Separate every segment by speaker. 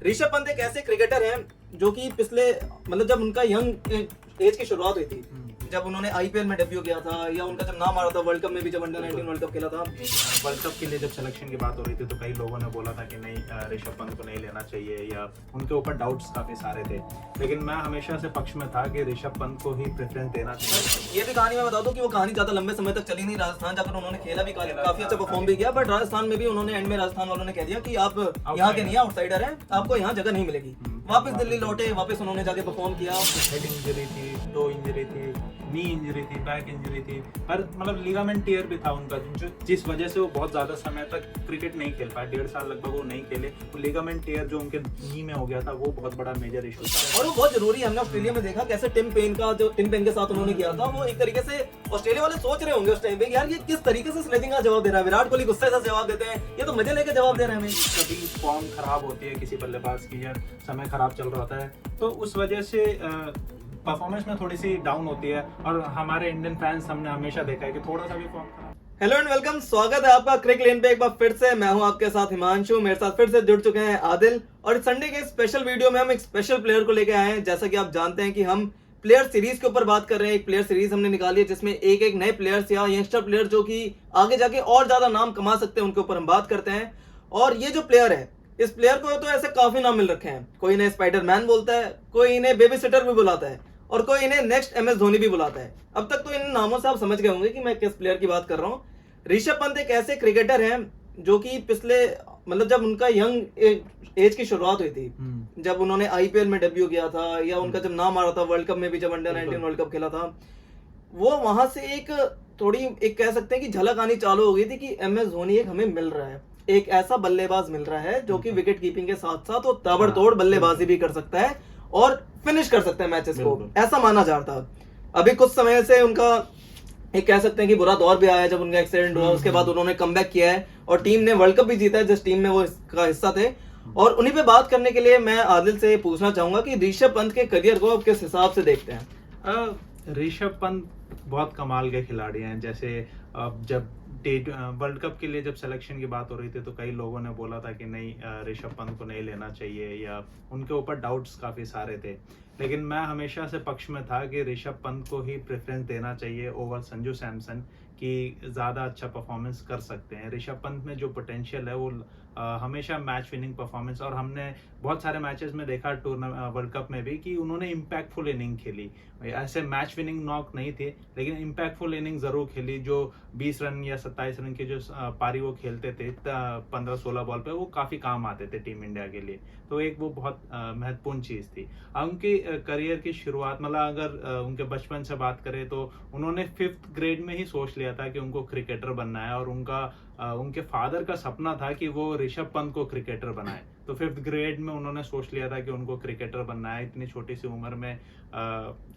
Speaker 1: ऋषभ पंत एक ऐसे क्रिकेटर हैं जो कि पिछले मतलब जब उनका यंग एज की शुरुआत हुई थी, जब उन्होंने आईपीएल में डेब्यू किया था या उनका जब नाम आ रहा था वर्ल्ड कप में भी, जब अंडर 19 वर्ल्ड कप खेला था।
Speaker 2: वर्ल्ड कप के लिए जब सिलेक्शन की बात हो रही थी तो कई लोगों ने बोला था कि नहीं, ऋषभ पंत को नहीं लेना चाहिए या उनके ऊपर डाउट्स काफी सारे थे, लेकिन मैं हमेशा से पक्ष में था कि ऋषभ पंत को ही प्रेफरेंस देना चाहिए।
Speaker 1: ये भी कहानी मैं बता दूं कि वो कहानी ज्यादा लंबे समय तक चली नहीं। राजस्थान जाकर उन्होंने खेला भी, काफी अच्छा परफॉर्म भी किया, बट राजस्थान में भी उन्होंने एंड में राजस्थान वालों ने कह दिया कि आप यहाँ के नहीं, आउटसाइडर हैं, आपको यहाँ जगह नहीं मिलेगी। वापस दिल्ली लौटे, वापस उन्होंने जाके परफॉर्म किया।
Speaker 2: हेड इंजरी थी, टो इंजरी थी, नी इंजरी थी, बैक इंजरी थी, पर मतलब लिगामेंट टीयर भी था उनका, जो जिस वजह से वो बहुत ज्यादा समय तक क्रिकेट नहीं खेल पाए। 1.5 साल लगभग वो नहीं खेले। तो लिगामेंट टीयर जो उनके नी में हो गया था वो बहुत बड़ा मेजर इशू था
Speaker 1: और वो बहुत जरूरी है। हमने ऑस्ट्रेलिया में देखा कैसे टिम पेन के साथ उन्होंने किया था। वो एक तरीके से ऑस्ट्रेलिया वाले सोच रहे होंगे उस टाइम पे, यार ये किस तरीके से स्लेजिंग का जवाब दे रहा है। विराट कोहली गुस्से से जवाब देते हैं, ये तो मजे लेके जवाब दे रहे हैं हमें।
Speaker 2: कभी फॉर्म खराब होती है किसी बल्लेबाज की या समय खराब चल रहा होता है तो उस वजह से परफॉर्मेंस में थोड़ी सी डाउन होती है। और हमारे इंडियन फैंस हमने हमेशा देखा है कि थोड़ा सा भी फॉर्म खराब।
Speaker 1: हेलो एंड वेलकम, स्वागत है आपका क्रिक लेन पे एक बार फिर से। मैं हूं आपके साथ हिमांशु, मेरे साथ फिर से जुड़ चुके हैं आदिल। और संडे के स्पेशल वीडियो में हम एक स्पेशल प्लेयर को लेके आए हैं। जैसा कि आप जानते हैं कि हम प्लेयर सीरीज के ऊपर बात कर रहे हैं। एक प्लेयर सीरीज हमने निकाली है जिसमें एक एक नए प्लेयर्स या यंगस्टर प्लेयर जो कि आगे जाके और ज्यादा नाम कमा सकते हैं, उनके ऊपर हम बात करते हैं। और ये जो प्लेयर है, इस प्लेयर को तो ऐसे काफी नाम मिल रखे हैं। कोई इन्हें स्पाइडरमैन बोलता है, कोई इन्हें बेबी सिटर भी बुलाता है और कोई इन्हें नेक्स्ट एमएस धोनी भी बुलाता है। अब तक तो इन नामों से आप समझ गए होंगे कि मैं किस प्लेयर की बात कर रहा हूँ। ऋषभ पंत एक ऐसे क्रिकेटर हैं जो कि पिछले मतलब जब उनका यंग एज की शुरुआत हुई थी, जब उन्होंने आईपीएल में डेब्यू किया था या उनका जब नाम आ रहा था वर्ल्ड कप में भी, जब अंडर 19 वर्ल्ड कप खेला था, वो वहां से एक कह सकते हैं कि झलक आनी चालू हो गई थी कि एमएस धोनी एक हमें मिल रहा है, एक ऐसा बल्लेबाज मिल रहा है जो कि विकेट कीपिंग के साथ साथ वो ताबड़तोड़ बल्लेबाजी भी कर सकता है और फिनिश कर सकता है मैचेस को, ऐसा माना जा रहा था। अभी कुछ समय से उनका एक कह सकते हैं कि बुरा दौर भी आया, जब उनका एक्सीडेंट हुआ उसके बाद उन्होंने कमबैक किया है और टीम ने वर्ल्ड कप भी जीता है जिस टीम में वो इसका हिस्सा थे। और उन्हीं पे बात करने के लिए मैं आदिल से पूछना चाहूंगा कि ऋषभ पंत के करियर को आप किस हिसाब से देखते हैं।
Speaker 2: ऋषभ पंत बहुत कमाल के खिलाड़ी हैं। जैसे जब वर्ल्ड कप के लिए जब सिलेक्शन की बात हो रही थी तो कई लोगों ने बोला था कि नहीं, ऋषभ पंत को नहीं लेना चाहिए या उनके ऊपर डाउट्स काफी सारे थे, लेकिन मैं हमेशा से पक्ष में था कि ऋषभ पंत को ही प्रेफरेंस देना चाहिए ओवर संजू सैमसन, कि ज़्यादा अच्छा परफॉर्मेंस कर सकते हैं। ऋषभ पंत में जो पोटेंशियल है वो हमेशा मैच विनिंग परफॉर्मेंस, और हमने बहुत सारे मैचेस में देखा वर्ल्ड कप में भी कि उन्होंने इम्पैक्टफुल इनिंग खेली। ऐसे मैच विनिंग नॉक नहीं थे लेकिन इम्पैक्टफुल इनिंग जरूर खेली। जो 20 रन या 27 रन के जो पारी वो खेलते थे 15-16 बॉल पे, वो काफ़ी काम आते थे टीम इंडिया के लिए। तो एक वो बहुत महत्वपूर्ण चीज़ थी। उनकी करियर की शुरुआत मतलब अगर उनके बचपन से बात करें तो उन्होंने 5th ग्रेड में ही सोच लिया था कि उनको क्रिकेटर बनना है, और उनके फादर का सपना था कि वो ऋषभ पंत को क्रिकेटर बनाए। तो 5th ग्रेड में उन्होंने सोच लिया था कि उनको क्रिकेटर बनना है। इतनी छोटी सी उम्र में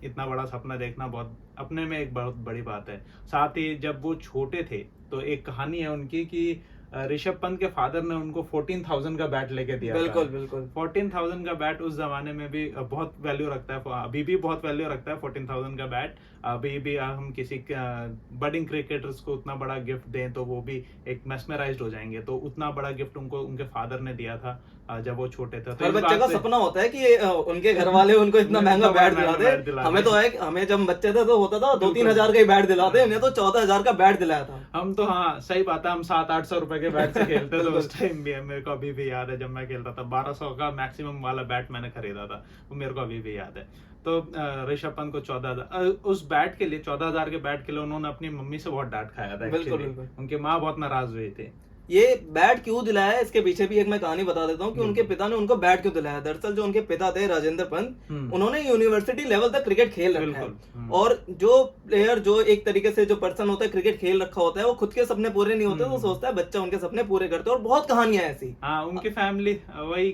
Speaker 2: इतना बड़ा सपना देखना बहुत अपने में एक बहुत बड़ी बात है। साथ ही जब वो छोटे थे तो एक कहानी है उनकी कि ऋषभ पंत के फादर ने उनको 14,000 का बैट लेके दिया।
Speaker 1: बिल्कुल
Speaker 2: 14,000 का बैट उस जमाने में भी बहुत वैल्यू रखता है, अभी भी बहुत वैल्यू रखता है 14,000 का बैट। अभी भी हम किसी बडिंग क्रिकेटर्स को उतना बड़ा गिफ्ट दें तो वो भी एक मेस्मराइज्ड हो जाएंगे। तो उतना बड़ा गिफ्ट उनको उनके फादर ने दिया था जब वो छोटे थे। तो
Speaker 1: हर बच्चे का सपना होता है कि उनके घर वाले उनको इतना महंगा बैट दिलाते। हमें तो है, हमें जब बच्चे थे तो होता था 2-3 हजार का ही बैट दिलाते, उन्हें तो 14,000 का बैट दिलाया था।
Speaker 2: हम तो हाँ सही बात है, हम 700-800 रुपए के बैट से खेलते थे उस टाइम भी। मेरे को अभी भी याद है जब मैं खेलता था 1200 का मैक्सिमम वाला बैट मैंने खरीदा था, वो मेरे को अभी भी याद है। तो ऋषभ पंत को 14,000 उस बैट के लिए 14,000 के बैट के लिए उन्होंने अपनी मम्मी से बहुत डांट खाया था।
Speaker 1: बिल्कुल।
Speaker 2: उनकी माँ बहुत नाराज हुई थी।
Speaker 1: ये बैट क्यों दिलाया है, इसके पीछे भी एक मैं कहानी बता देता हूँ कि उनके पिता ने उनको बैट क्यों दिलाया। दरअसल जो उनके पिता थे राजेंद्र पंत, उन्होंने यूनिवर्सिटी लेवल तक क्रिकेट खेल रखा है। और जो प्लेयर, जो एक तरीके से जो पर्सन होता है क्रिकेट खेल रखा होता है, वो खुद के सपने पूरे नहीं होते, तो सोचता है बच्चा उनके सपने पूरे करते हैं। और बहुत कहानियां ऐसी।
Speaker 2: हाँ, उनकी फैमिली वही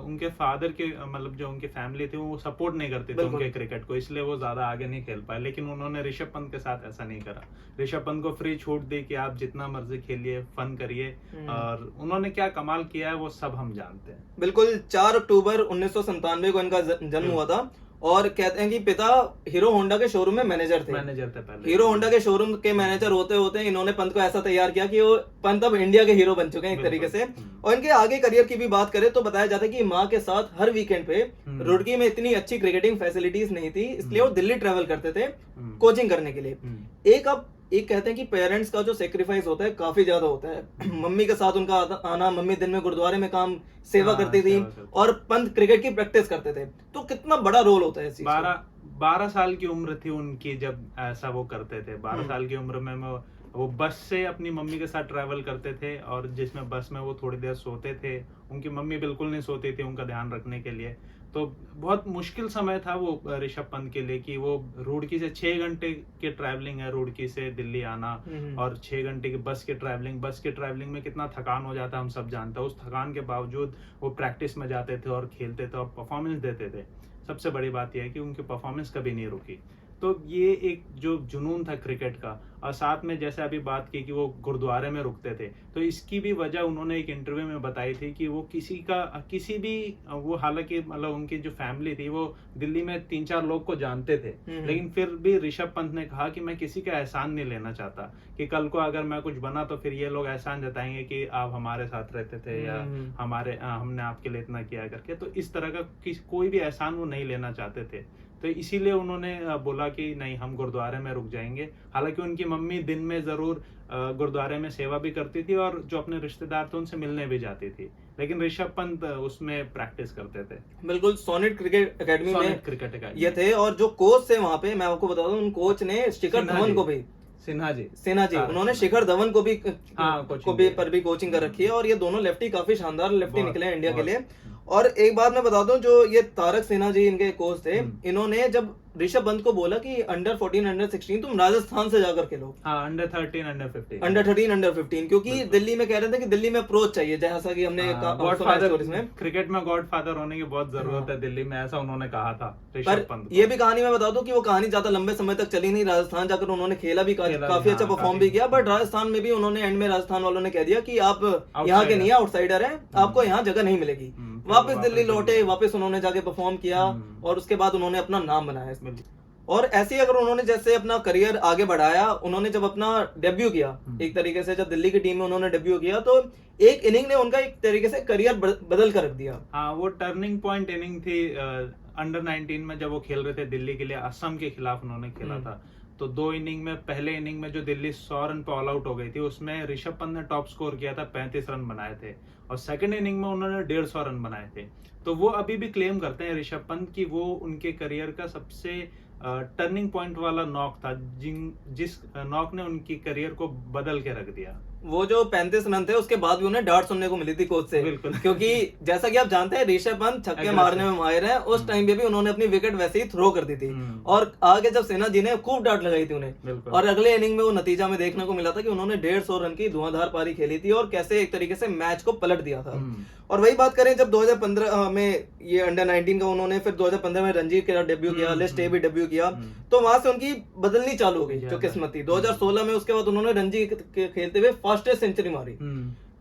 Speaker 2: उनके फादर के मतलब जो उनकी फैमिली थी वो सपोर्ट नहीं करती थी उनके क्रिकेट को, इसलिए वो ज्यादा आगे नहीं खेल पाए। लेकिन उन्होंने ऋषभ पंत के साथ ऐसा नहीं करा। ऋषभ पंत को फ्री छूट दी कि आप जितना मर्जी खेलिए, फन करिए, और उन्होंने क्या कमाल किया है वो सब हम जानते हैं।
Speaker 1: बिल्कुल 4 अक्टूबर 1997 को इनका जन्म हुआ था और कहते हैं कि पिता हीरो होंडा के शोरूम में मैनेजर थे
Speaker 2: पहले।
Speaker 1: हीरो होंडा के शोरूम के मैनेजर होते होते इन्होंने पंत को ऐसा तैयार किया कि वो पंत अब इंडिया के हीरो बन चुके हैं एक तरीके से। और इनके आगे करियर की भी बात करें तो बताया जाता है कि माँ के साथ हर वीकेंड पे रुड़की में इतनी अच्छी क्रिकेटिंग फैसिलिटीज नहीं थी, इसलिए वो दिल्ली ट्रेवल करते थे कोचिंग करने के लिए। एक कहते हैं कि पेरेंट्स का जो सेक्रीफाइस होता है काफी ज्यादा होता है। मम्मी के साथ उनका आना, मम्मी दिन में गुरुद्वारे में काम सेवा करती थी और पंत क्रिकेट की प्रैक्टिस करते थे, तो कितना बड़ा रोल होता है इस चीज का।
Speaker 2: 12 साल की उम्र थी उनकी जब ऐसा वो करते थे। 12 साल की उम्र में वो बस से अपनी मम्मी के साथ ट्रैवल करते थे, और जिसमें बस में वो थोड़ी देर सोते थे। उनकी मम्मी बिल्कुल नहीं सोती थी उनका ध्यान रखने के लिए। तो बहुत मुश्किल समय था वो ऋषभ पंत के लिए कि वो रुड़की से 6 घंटे की ट्रैवलिंग है, रुड़की से दिल्ली आना, और 6 घंटे की बस की ट्रैवलिंग में कितना थकान हो जाता है हम सब जानते हैं। उस थकान के बावजूद वो प्रैक्टिस में जाते थे और खेलते थे और परफॉर्मेंस देते थे। सबसे बड़ी बात यह है कि उनकी परफॉर्मेंस कभी नहीं रुकी। तो ये एक जो जुनून था क्रिकेट का, और साथ में जैसे अभी बात की कि वो गुरुद्वारे में रुकते थे, तो इसकी भी वजह उन्होंने एक इंटरव्यू में बताई थी कि वो किसी भी वो, हालांकि मतलब उनकी जो फैमिली थी वो दिल्ली में 3-4 लोग को जानते थे, लेकिन फिर भी ऋषभ पंत ने कहा कि मैं किसी का एहसान नहीं लेना चाहता, कि कल को अगर मैं कुछ बना तो फिर ये लोग एहसान जताएंगे कि आप हमारे साथ रहते थे या हमने आपके लिए इतना किया करके। तो इस तरह का कोई भी एहसान वो नहीं लेना चाहते थे, तो इसीलिए उन्होंने बोला कि नहीं, हम गुरुद्वारे में रुक जाएंगे। हालांकि उनकी मम्मी दिन में जरूर गुरुद्वारे में सेवा भी करती थी और जो अपने रिश्तेदार थे उनसे मिलने भी जाती थी, लेकिन ऋषभ पंत उसमें प्रैक्टिस करते थे।
Speaker 1: बिल्कुल, सोनेट क्रिकेट अकेडमी में ये थे। और जो कोच थे वहां पे, मैं आपको बता दूं, उन कोच ने शिखर धवन को भी सिन्हा जी उन्होंने शिखर धवन को भी पर भी कोचिंग कर रखी है। और ये दोनों लेफ्टी काफी शानदार लेफ्टी निकले हैं इंडिया के लिए। और एक बात मैं बता दूं, जो ये तारक सिन्हा जी इनके कोच थे, इन्होंने जब ऋषभ पंत को बोला कि अंडर 14 अंडर 16 तुम राजस्थान से जाकर खेलो,
Speaker 2: अंडर 13
Speaker 1: अंडर 15, क्योंकि दिल्ली में कह रहे थे कि दिल्ली में अप्रोच चाहिए, जैसा कि हमने
Speaker 2: क्रिकेट में गॉडफादर होने की बहुत जरूरत है दिल्ली में, ऐसा उन्होंने कहा था ऋषभ पंत।
Speaker 1: ये भी कहानी मैं बता दूं कि वो कहानी ज्यादा लंबे समय तक चली नहीं। राजस्थान जाकर उन्होंने खेला भी काफी अच्छा परफॉर्म भी किया, बट राजस्थान में भी उन्होंने एंड में राजस्थान वालों ने कह दिया कि आप यहाँ के नहीं, आउटसाइडर हैं, आपको यहाँ जगह नहीं मिलेगी। वापस दिल्ली लौटे, वापस उन्होंने जाके परफॉर्म किया और उसके बाद उन्होंने अपना नाम बनाया इसमें। और ऐसे ही अगर उन्होंने जैसे अपना करियर आगे बढ़ाया, उन्होंने जब अपना डेब्यू किया एक तरीके से, जब दिल्ली की टीम में उन्होंने डेब्यू किया, तो एक इनिंग ने उनका एक तरीके से करियर बदल कर रख दिया।
Speaker 2: हाँ, वो टर्निंग पॉइंट इनिंग थी। अंडर 19 में जब वो खेल रहे थे दिल्ली के लिए, असम के खिलाफ उन्होंने खेला था। तो 2 इनिंग में, पहले इनिंग में जो दिल्ली 100 रन पे ऑल आउट हो गई थी, उसमें ऋषभ पंत ने टॉप स्कोर किया था, 35 रन बनाए थे, और सेकंड इनिंग में उन्होंने 150 रन बनाए थे। तो वो अभी भी क्लेम करते हैं ऋषभ पंत कि वो उनके करियर का सबसे टर्निंग पॉइंट वाला नॉक था, जिस नॉक ने उनकी करियर को बदल के रख दिया।
Speaker 1: वो जो 35 रन थे उसके बाद भी उन्हें डांट सुनने को मिली थी कोच से, बिल्कुल, क्योंकि जैसा कि आप जानते हैं ऋषभ पंत छक्के मारने में माहिर है। उस टाइम पे भी उन्होंने अपनी विकेट वैसे ही थ्रो कर दी थी, और आगे जब सिन्हा जी ने खूब डांट लगाई थी उन्हें, और अगले इनिंग में वो नतीजा में देखने को मिला था कि उन्होंने 150 रन की धुआंधार पारी खेली थी और कैसे एक तरीके से मैच को पलट दिया था। और वही बात करें, जब 2015 में ये अंडर 19 का उन्होंने फिर 2015 में रणजी के डेब्यू किया, लिस्ट ए भी डेब्यू किया, तो वहां से उनकी बदलनी चालू हो गई जो किस्मत थी। 2016 में उसके बाद उन्होंने रणजी खेलते हुए फास्टेस्ट सेंचुरी मारी।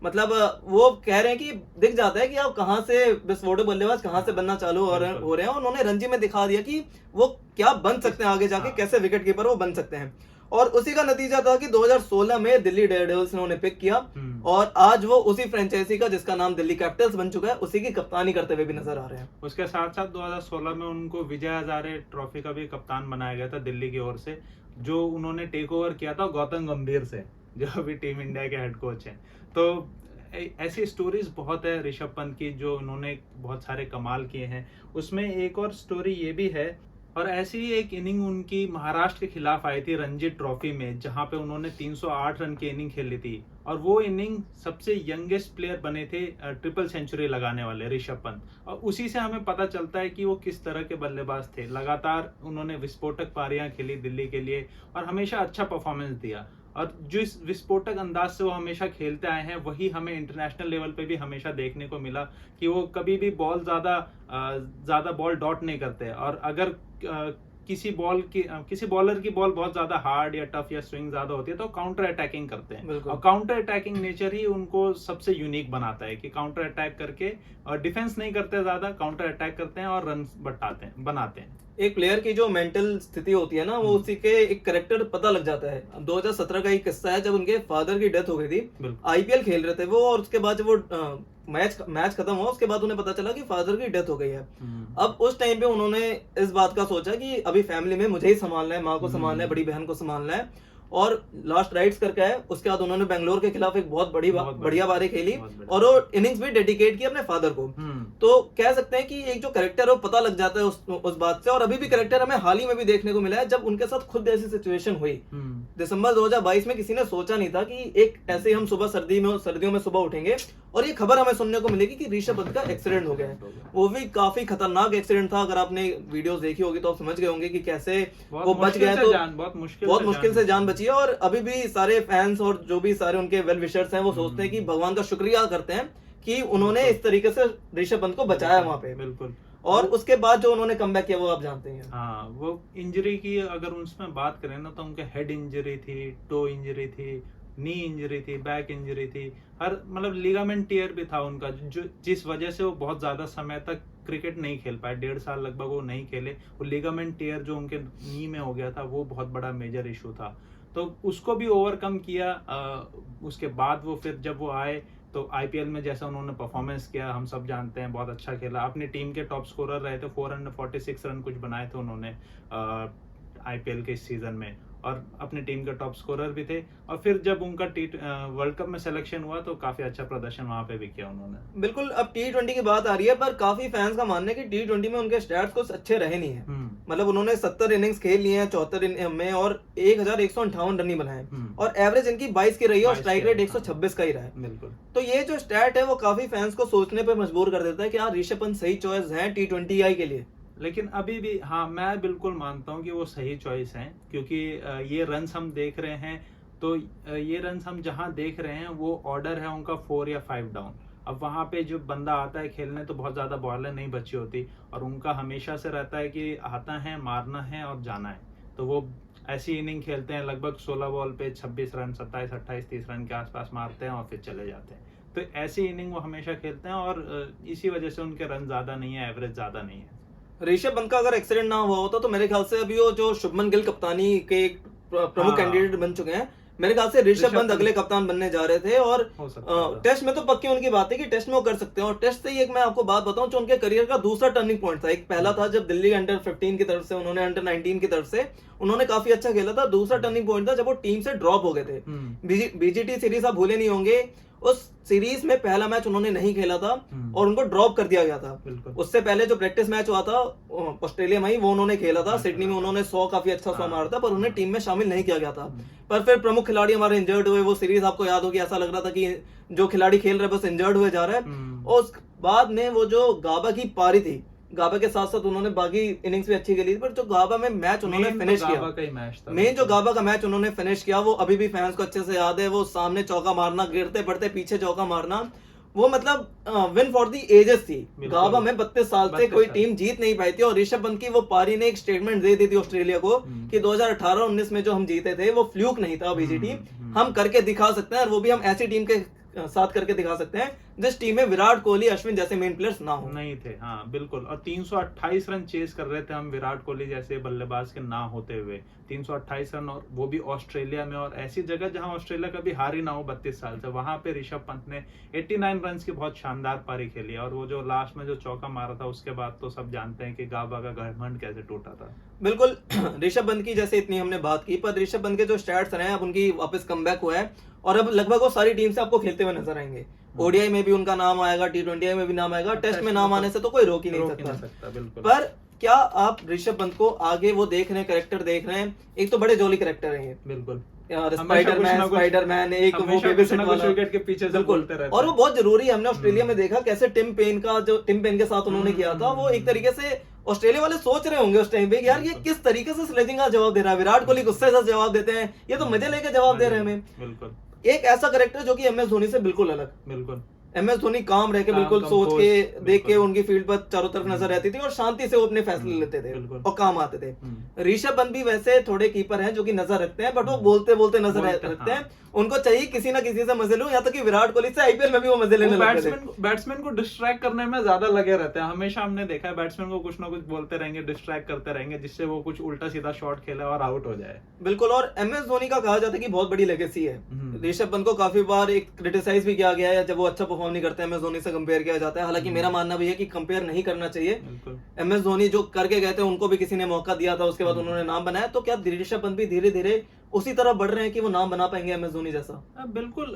Speaker 1: मतलब वो कह रहे हैं कि दिख जाता है कि आप कहां से विस्फोटक बल्लेबाज कहां से बनना चालू हो रहे हैं। उन्होंने रणजी में दिखा दिया कि वो क्या बन सकते हैं आगे जाके, कैसे विकेट कीपर वो बन सकते हैं। और उसी का नतीजा था कि 2016 में दिल्ली डेयरडेविल्स ने उन्हें पिक किया, और आज वो उसी फ्रेंचाइजी का जिसका नाम दिल्ली कैपिटल्स बन चुका है, उसी की कप्तानी करते हुए भी नजर आ रहे हैं।
Speaker 2: उसके साथ साथ 2016 में उनको विजय हजारे ट्रॉफी का भी कप्तान बनाया गया था दिल्ली की ओर से, जो उन्होंने टेक ओवर किया था गौतम गंभीर से, जो अभी टीम इंडिया के हेड कोच हैं। तो ऐसी स्टोरीज बहुत है ऋषभ पंत की, जो उन्होंने बहुत सारे कमाल किए हैं। उसमें एक और स्टोरी ये भी है, और ऐसी ही एक इनिंग उनकी महाराष्ट्र के खिलाफ आई थी रणजी ट्रॉफी में, जहां पे उन्होंने 308 रन की इनिंग खेली थी, और वो इनिंग सबसे यंगेस्ट प्लेयर बने थे ट्रिपल सेंचुरी लगाने वाले ऋषभ पंत। और उसी से हमें पता चलता है कि वो किस तरह के बल्लेबाज थे। लगातार उन्होंने विस्फोटक पारियां खेली दिल्ली के लिए और हमेशा अच्छा परफॉर्मेंस दिया, और जिस विस्फोटक अंदाज से वो हमेशा खेलते आए हैं, वही हमें इंटरनेशनल लेवल पे भी हमेशा देखने को मिला कि वो कभी भी बॉल ज्यादा बॉल डॉट नहीं करते, और अगर किसी बॉलर की बॉल बहुत ज्यादा हार्ड या टफ या स्विंग ज्यादा होती है तो काउंटर अटैकिंग करते हैं,
Speaker 1: बिल्कुल।
Speaker 2: और काउंटर अटैकिंग नेचर ही उनको सबसे यूनिक बनाता है कि काउंटर अटैक करके और डिफेंस नहीं करते ज्यादा, काउंटर अटैक करते हैं और रन बनाते हैं।
Speaker 1: एक प्लेयर की जो मेंटल स्थिति होती है ना, वो उसी के एक करेक्टर पता लग जाता है। अब 2017 का एक किस्सा है, जब उनके फादर की डेथ हो गई थी,
Speaker 2: बिल्कुल।
Speaker 1: आईपीएल खेल रहे थे वो, और उसके बाद जब वो मैच खत्म हुआ, उसके बाद उन्हें पता चला कि फादर की डेथ हो गई है। अब उस टाइम पे उन्होंने इस बात का सोचा कि अभी फैमिली में मुझे ही संभालना है, माँ को संभालना है, बड़ी बहन को संभालना है, और लास्ट राइड्स करके आए। उसके बाद उन्होंने बेंगलोर के खिलाफ एक बहुत बढ़िया बारी खेली, और वो इनिंग्स भी डेडिकेट की अपने फादर को। तो कह सकते हैं कि एक जो कैरेक्टर है वो पता लग जाता है उस बात से। और अभी भी कैरेक्टर हमें हाल ही में भी देखने को मिला है, जब उनके साथ खुद ऐसी सिचुएशन हुई दिसंबर 2022 में। किसी ने सोचा नहीं था कि एक ऐसे हम सुबह सर्दियों में सुबह उठेंगे और ये खबर हमें सुनने को मिलेगी कि ऋषभ पंत का एक्सीडेंट हो गया है। वो भी काफी खतरनाक एक्सीडेंट था। अगर आपने वीडियोस देखी होगी तो आप समझ गए होंगे कि कैसे वो बच गया। तो बहुत मुश्किल से जान बची है। और अभी भी सारे फैंस और जो भी सारे उनके वेल विशर्स हैं वो सोचते हैं कि भगवान का शुक्रिया करते हैं कि उन्होंने इस तरीके से ऋषभ पंत को बचाया वहां पे।
Speaker 2: बिल्कुल।
Speaker 1: और उसके बाद जो उन्होंने कमबैक किया वो आप जानते हैं।
Speaker 2: हाँ, वो इंजरी की अगर उसमें बात करें ना, तो उनके हेड इंजरी थी, टो इंजरी थी, नी इंजरी थी, बैक इंजरी थी, हर मतलब लिगामेंट टियर भी था उनका, जो जिस वजह से वो बहुत ज्यादा समय तक क्रिकेट नहीं खेल पाए। 1.5 साल लगभग वो नहीं खेले। वो लिगामेंट टियर जो उनके नी में हो गया था, वो बहुत बड़ा मेजर इशू था। तो उसको भी ओवरकम किया। उसके बाद वो फिर जब वो आए तो आईपीएल में जैसा उन्होंने परफॉर्मेंस किया, हम सब जानते हैं, बहुत अच्छा खेला। अपनी टीम के टॉप स्कोरर रहे थे, 446 रन कुछ बनाए थे उन्होंने आईपीएल के इस सीजन में, और अपनी टीम के टॉप स्कोरर भी थे। और फिर जब उनका वर्ल्ड कप में सिलेक्शन हुआ तो काफी अच्छा प्रदर्शन वहां पे भी किया उन्होंने।
Speaker 1: बिल्कुल। अब T20 की बात आ रही है, पर काफी फैंस का मानना है कि T20 में उनके स्टैट्स कुछ अच्छे रहे नहीं है। मतलब उन्होंने 70 इनिंग्स खेल लिए हैं 74 में, और 1158 रन ही बनाए, और एवरेज इनकी 22 की रही है, और स्ट्राइक रेट 126 का ही रहा है।
Speaker 2: बिल्कुल।
Speaker 1: तो ये जो स्टैट है वो काफी फैंस को सोचने पर मजबूर कर देता है कि हाँ, ऋषभ पंत सही चॉइस है T20 के लिए।
Speaker 2: लेकिन अभी भी हाँ, मैं बिल्कुल मानता हूँ कि वो सही चॉइस हैं, क्योंकि ये रन्स हम देख रहे हैं, तो ये रन्स हम जहाँ देख रहे हैं वो ऑर्डर है उनका 4 या 5 डाउन। अब वहाँ पे जो बंदा आता है खेलने, तो बहुत ज़्यादा बॉलें नहीं बची होती, और उनका हमेशा से रहता है कि आता है, मारना है और जाना है। तो वो ऐसी इनिंग खेलते हैं, लगभग 16 बॉल पे 26 रन, 27, 28, 30 रन के आसपास मारते हैं और फिर चले जाते हैं। तो ऐसी इनिंग वो हमेशा खेलते हैं, और इसी वजह से उनके रन ज़्यादा नहीं है, एवरेज ज़्यादा नहीं है।
Speaker 1: ऋषभ पंत का अगर एक्सीडेंट ना हुआ होता तो मेरे ख्याल से अभी वो जो शुभमन गिल कप्तानी के एक प्रमुख कैंडिडेट बन चुके हैं, मेरे ख्याल से ऋषभ पंत अगले कप्तान बनने जा रहे थे। और टेस्ट में तो पक्की उनकी बात है कि टेस्ट में वो कर सकते हैं। और टेस्ट से ही एक मैं आपको बात बताऊं, जो उनके करियर का दूसरा टर्निंग पॉइंट था। एक पहला था जब दिल्ली अंडर 15 की तरफ से उन्होंने अंडर 19 की तरफ से उन्होंने काफी अच्छा खेला था। दूसरा टर्निंग पॉइंट था जब वो टीम से ड्रॉप हो गए थे। बीजीटी सीरीज आप भूले नहीं होंगे, उस सीरीज में पहला मैच उन्होंने नहीं खेला था और उनको ड्रॉप कर दिया गया था। उससे पहले जो प्रैक्टिस मैच हुआ था ऑस्ट्रेलिया में ही, वो उन्होंने खेला था। सिडनी में उन्होंने 100 काफी अच्छा 100 मारा था, पर उन्हें टीम में शामिल नहीं किया गया था। पर फिर प्रमुख खिलाड़ी हमारे इंजर्ड हुए। वो सीरीज आपको याद होगी, ऐसा लग रहा था कि जो खिलाड़ी खेल रहे बस इंजर्ड हुए जा रहा है। और उस बाद में वो जो गाबा की पारी थी, गाबा के साथ साथ उन्होंने बाकी इनिंग्स भी अच्छी खेली थी, पर जो गाबा में मैच उन्होंने फिनिश किया, मेन जो गाबा का मैच उन्होंने फिनिश किया, वो अभी भी फैंस को अच्छे से याद है। वो सामने चौका मारना, गिरते पड़ते पीछे चौका मारना, वो मतलब विन फॉर दी एजेस थी। गाबा में 32 साल से कोई टीम जीत नहीं पाई थी। और ऋषभ पंत की वो पारी ने एक स्टेटमेंट दे दी थी ऑस्ट्रेलिया को कि 2018-19 में जो हम जीते थे वो फ्लूक नहीं था, बीजीटी हम करके दिखा सकते हैं, और वो भी हम ऐसी टीम के साथ करके दिखा सकते हैं जिस टीम में विराट कोहली, अश्विन जैसे मेन प्लेयर्स ना हो।
Speaker 2: नहीं थे, हाँ बिल्कुल। और 328 रन चेस कर रहे थे हम विराट कोहली जैसे बल्लेबाज के ना होते हुए। 328 रन, और वो भी ऑस्ट्रेलिया में, और ऐसी जगह जहां ऑस्ट्रेलिया कभी हार ही ना हो 32 साल से। वहां पे ऋषभ पंत ने 89 रन की बहुत शानदार पारी खेली। और वो जो लास्ट में जो चौका मारा था, उसके बाद तो सब जानते हैं कि गाबा का घमंड कैसे टूटा था।
Speaker 1: बिल्कुल। ऋषभ पंत की जैसे इतनी हमने बात की, पर ऋषभ पंत के जो स्टैट्स रहे हैं, अब उनकी वापस कमबैक हुआ है, और अब लगभग वो सारी टीम से आपको खेलते हुए नजर आएंगे। ओडीआई में भी उनका नाम आएगा, T20 में भी नाम आएगा, टेस्ट में नाम आने से तो कोई रोक ही नहीं सकता।
Speaker 2: बिल्कुल।
Speaker 1: पर क्या आप ऋषभ पंत को आगे वो देख रहे हैं, कैरेक्टर देख रहे हैं? एक तो बड़े जॉली कैरेक्टर है ये,
Speaker 2: बिल्कुल,
Speaker 1: स्पाइडरमैन एक वो बेबीसिट वाला
Speaker 2: विकेट के पीछे से बोलते रहते हैं।
Speaker 1: और वो बहुत जरूरी है। हमने ऑस्ट्रेलिया में देखा कैसे टिम पेन के साथ उन्होंने किया था। वो एक तरीके से ऑस्ट्रेलिया वाले सोच रहे होंगे उस टाइम पे, यार ये किस तरीके से स्लेजिंग का जवाब दे रहा है, विराट कोहली गुस्से से जवाब देते हैं, ये तो मजे लेके जवाब दे रहे हैं हमें।
Speaker 2: बिल्कुल।
Speaker 1: एक ऐसा कैरेक्टर जो कि MS धोनी से बिल्कुल अलग।
Speaker 2: बिल्कुल।
Speaker 1: MS धोनी काम रह के बिल्कुल सोच के देख के उनकी फील्ड पर चारों तरफ नजर रहती थी और शांति से वो अपने फैसले लेते थे और काम आते थे। ऋषभ पंत भी वैसे थोड़े कीपर हैं जो कि नजर रखते हैं, बट वो बोलते बोलते नजर रखते हैं। उनको चाहिए किसी ना किसी से मजे लो, यहाँ तक कि विराट कोहली से आईपीएल में भी वो मजे लेने लगते थे।
Speaker 2: बैट्समैन को डिस्ट्रैक्ट करने में ज्यादा लगे रहते हैं। हमेशा हमने देखा है बैट्समैन को कुछ ना कुछ बोलते रहेंगे, डिस्ट्रैक्ट करते रहेंगे, जिससे वो कुछ उल्टा सीधा शॉट खेले और आउट हो जाए।
Speaker 1: बिल्कुल। और MS धोनी का कहा जाता है कि बहुत बड़ी लेगेसी है। ऋषभ पंत को काफी बार एक क्रिटिसाइज भी किया गया है जब वो अच्छा परफॉर्म नहीं करते, MS धोनी से कंपेयर किया जाता है। हालांकि मेरा मानना भी है कि कंपेयर नहीं करना चाहिए। MS धोनी जो करके गए थे उनको भी किसी ने मौका दिया था, उसके बाद उन्होंने नाम बनाया। तो क्या ऋषभ पंत भी धीरे धीरे उसी तरह बढ़ रहे हैं कि वो नाम बना पाएंगे MS धोनी जैसा?
Speaker 2: बिल्कुल।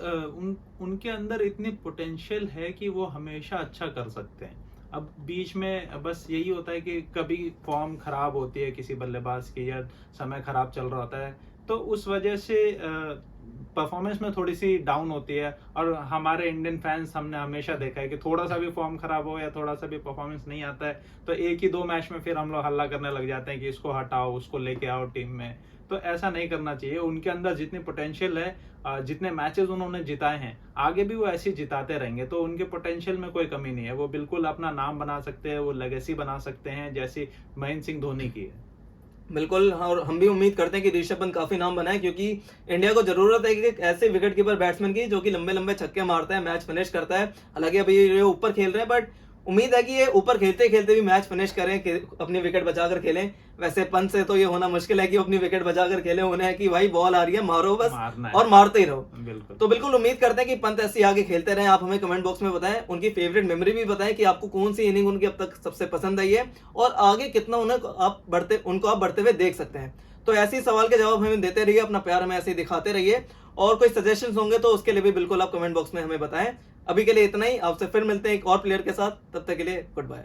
Speaker 2: उनके अंदर इतनी पोटेंशियल है कि वो हमेशा अच्छा कर सकते हैं। अब बीच में बस यही होता है कि कभी फॉर्म खराब होती है किसी बल्लेबाज की, या समय खराब चल रहा होता है, तो उस वजह से परफॉर्मेंस में थोड़ी सी डाउन होती है। और हमारे इंडियन फैंस हमने हमेशा देखा है कि थोड़ा सा भी फॉर्म खराब हो या थोड़ा सा भी परफॉर्मेंस नहीं आता है तो एक ही दो मैच में फिर हम लोग हल्ला करने लग जाते हैं कि इसको हटाओ, उसको लेके आओ टीम में। तो ऐसा नहीं करना चाहिए। उनके अंदर जितनी पोटेंशियल है, जितने मैचेस उन्होंने जिताए हैं, आगे भी वो ऐसे ही जिताते रहेंगे। तो उनके पोटेंशियल में कोई कमी नहीं है। वो बिल्कुल अपना नाम बना सकते हैं, वो लेगेसी बना सकते हैं जैसी महेंद्र सिंह धोनी की है।
Speaker 1: बिल्कुल। और हम भी उम्मीद करते हैं कि ऋषभ पंत काफी नाम बनाए, क्योंकि इंडिया को जरूरत है कि ऐसे विकेट कीपर बैट्समैन की जो कि लंबे लंबे छक्के मारता है, मैच फिनिश करता है। हालांकि अभी ये ऊपर खेल रहे हैं, बट उम्मीद है कि ये ऊपर खेलते खेलते भी मैच फिनिश करें, कि अपनी विकेट बचाकर खेलें। वैसे पंत से तो ये होना मुश्किल है कि अपनी विकेट बचाकर खेलें। उन्हें है कि भाई बॉल आ रही है, मारो बस और मारते ही रहो। तो बिल्कुल उम्मीद करते हैं कि पंत ऐसे आगे खेलते रहे। आप हमें कमेंट बॉक्स में बताएं, उनकी फेवरेट मेमोरी भी बताएं कि आपको कौन सी इनिंग उनकी अब तक सबसे पसंद आई है और आगे कितना उनको आप बढ़ते हुए देख सकते हैं। तो ऐसे ही सवाल के जवाब हमें देते रहिए, अपना प्यार हमें ऐसे ही दिखाते रहिए। और कोई सजेशंस होंगे तो उसके लिए भी बिल्कुल आप कमेंट बॉक्स में हमें बताएं। अभी के लिए इतना ही, आपसे फिर मिलते हैं एक और प्लेयर के साथ। तब तक के लिए गुड बाय।